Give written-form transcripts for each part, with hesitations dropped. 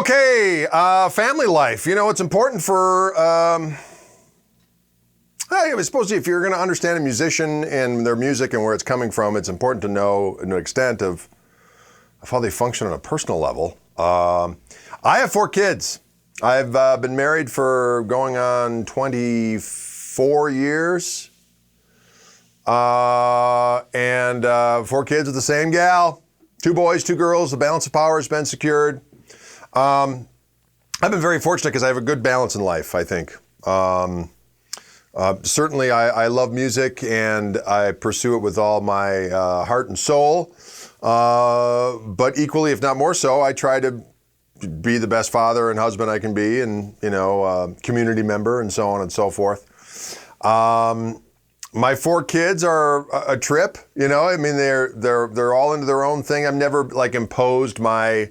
Okay, family life. You know, it's important for, I suppose if you're going to understand a musician and their music and where it's coming from, it's important to know an extent of how they function on a personal level. I have 4 kids. I've been married for going on 24 years. And 4 kids with the same gal. 2 boys, 2 girls. The balance of power has been secured. I've been very fortunate because I have a good balance in life, I think. Certainly, I love music and I pursue it with all my heart and soul. But equally, if not more so, I try to be the best father and husband I can be, and community member, and so on and so forth. My 4 kids are a trip. I mean, they're all into their own thing. I've never imposed my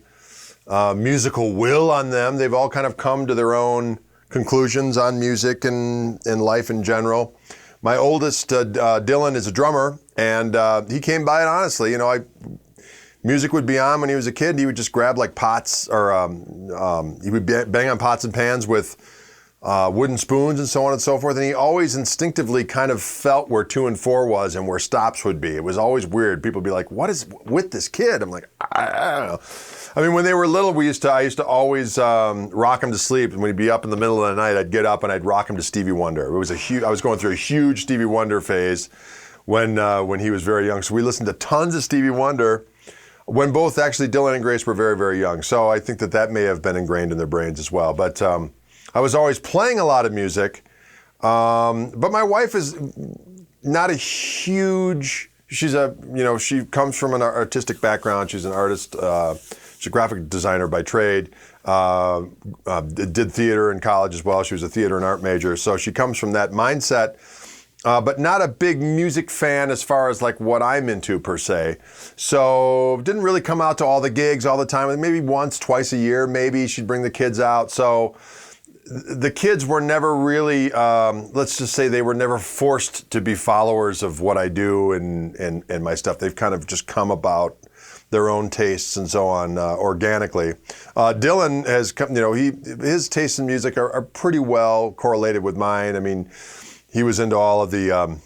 musical will on them. They've all kind of come to their own conclusions on music and life in general. My oldest, Dylan, is a drummer, and he came by it honestly. Music would be on when he was a kid. He would just grab pots, or he would bang on pots and pans with wooden spoons and so on and so forth. And he always instinctively kind of felt where 2 and 4 was and where stops would be. It was always weird. People would be like, "What is with this kid?" I'm like, I don't know. I mean, when they were little, I used to always rock him to sleep. And when he'd be up in the middle of the night, I'd get up and I'd rock him to Stevie Wonder. I was going through a huge Stevie Wonder phase when he was very young. So we listened to tons of Stevie Wonder when both actually Dylan and Grace were very, very young. So I think that may have been ingrained in their brains as well. But I was always playing a lot of music. But my wife is not a huge, she comes from an artistic background. She's an artist. She's a graphic designer by trade. Did theater in college as well. She was a theater and art major. So she comes from that mindset. But not a big music fan as far as what I'm into per se. So didn't really come out to all the gigs all the time. Maybe once, twice a year, maybe she'd bring the kids out. So the kids were never really, let's just say they were never forced to be followers of what I do and my stuff. They've kind of just come about their own tastes and so on organically. Dylan has come, his tastes in music are pretty well correlated with mine. I mean, he was into all of the,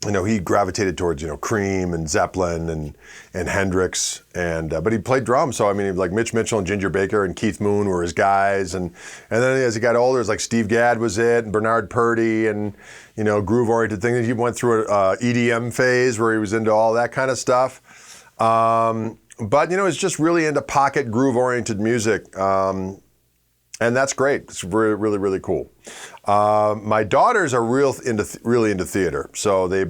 he gravitated towards, Cream and Zeppelin and Hendrix, but he played drums. So, I mean, Mitch Mitchell and Ginger Baker and Keith Moon were his guys. And then as he got older, it was Steve Gadd was it, and Bernard Purdie, and, groove-oriented things. He went through an EDM phase where he was into all that kind of stuff. But, he's just really into pocket groove-oriented music. And that's great. It's really, really, really cool. My daughters are really into theater. So they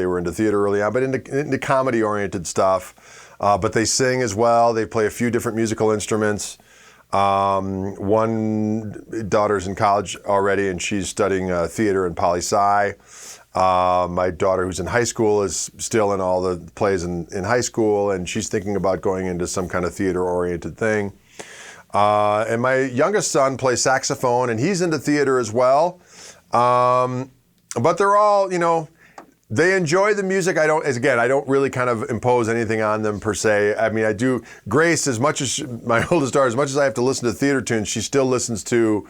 were into theater early on, but into comedy-oriented stuff. But they sing as well. They play a few different musical instruments. One daughter's in college already, and she's studying theater and poli-sci. My daughter, who's in high school, is still in all the plays in high school, and she's thinking about going into some kind of theater-oriented thing. And my youngest son plays saxophone, and he's into theater as well. But they're all, they enjoy the music. I don't really kind of impose anything on them per se. I mean, I do. Grace, as much as my oldest daughter, as much as I have to listen to theater tunes, she still listens to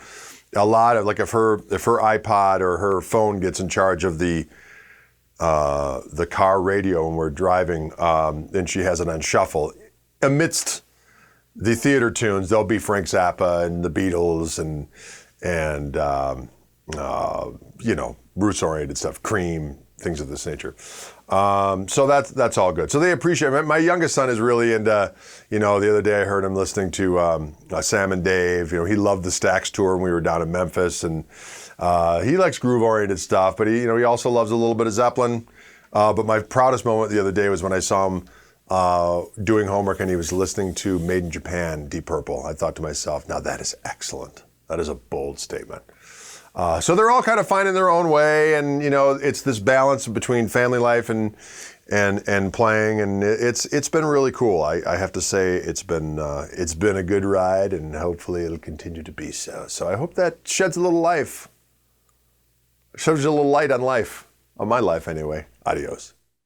a lot of, if her iPod or her phone gets in charge of the car radio when we're driving, and she has it on shuffle. Amidst the theater tunes, there'll be Frank Zappa and the Beatles and roots-oriented stuff, Cream, things of this nature. So that's all good. So they appreciate it. My youngest son is really into, the other day I heard him listening to Sam and Dave. He loved the Stax tour when we were down in Memphis, and he likes groove-oriented stuff, but he also loves a little bit of Zeppelin. But my proudest moment the other day was when I saw him doing homework and he was listening to Made in Japan, Deep Purple. I thought to myself, now that is excellent. That is a bold statement. So they're all kind of finding their own way, and it's this balance between family life and playing, and it's been really cool. I have to say it's been a good ride, and hopefully it'll continue to be so. So I hope that sheds a little light on life, on my life anyway. Adios.